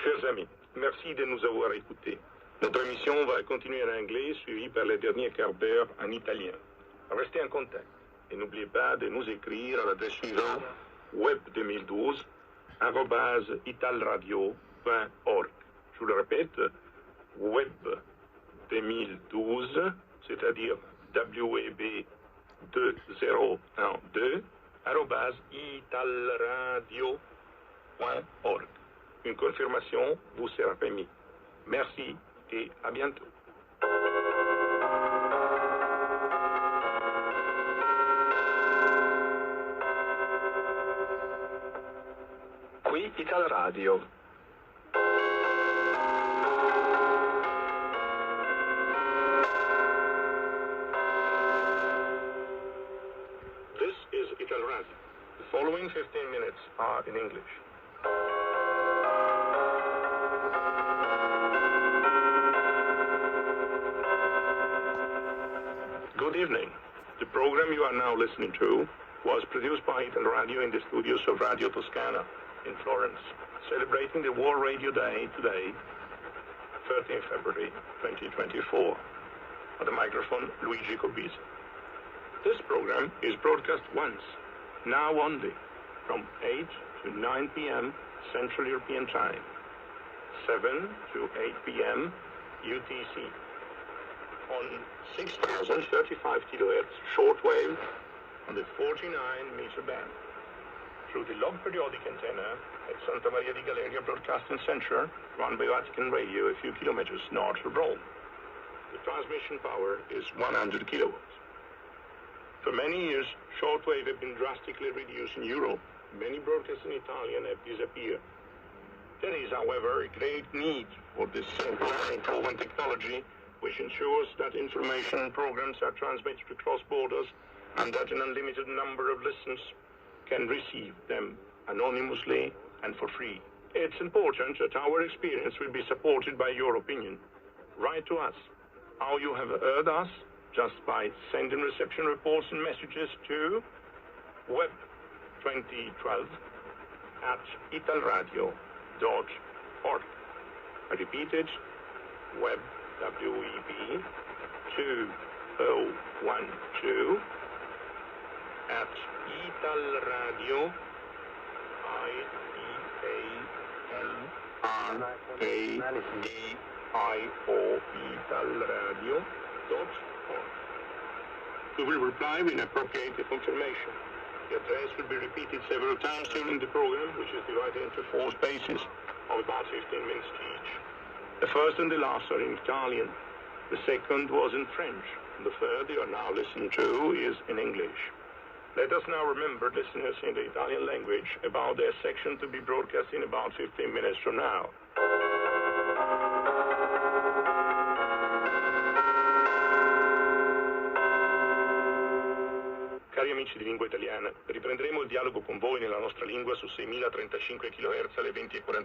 Chers amis, merci de nous avoir écoutés. Notre émission va continuer en anglais, suivie par les derniers quarts d'heure en italien. Restez en contact et n'oubliez pas de nous écrire à l'adresse suivante web2012@italradio.org. Je vous le répète, web2012, c'est-à-dire WEB2012 @italradio.org. Une confirmation vous sera permise. Merci et à bientôt. Qui Ital Radio. This is Ital Radio. The following 15 minutes are in English. Good evening. The program you are now listening to was produced by Ital Radio in the studios of Radio Toscana in Florence, celebrating the World Radio Day today, 13 February 2024. At the microphone, Luigi Cottbus. This program is broadcast once, now only, from 8 to 9 p.m. Central European Time, 7 to 8 p.m. UTC, on 6,035 kHz shortwave on the 49-meter band, through the log periodic antenna at Santa Maria di Galeria Broadcasting Center, run by Vatican Radio a few kilometers north of Rome. The transmission power is 100 kilowatts. For many years, shortwave have been drastically reduced in Europe. Many broadcasts in Italian have disappeared. There is, however, a great need for this simple and improving technology, which ensures that information and programs are transmitted across borders and that an unlimited number of listeners can receive them anonymously and for free. It's important that our experience will be supported by your opinion. Write to us how you have heard us just by sending reception reports and messages to web2012@italradio.org. I repeat it, web WEB 2012 at italradio, ITALRADIO, italradio.org. We will reply with an appropriate confirmation. The address will be repeated several times during the program, which is divided into 4 spaces of about 15 minutes each. The first and the last are in Italian. The second was in French. And the third you are now listening to is in English. Let us now remember, listeners in the Italian language, about their section to be broadcast in about 15 minutes from now. Cari amici di lingua italiana, riprenderemo il dialogo con voi nella nostra lingua su 6035 kHz alle 20:40.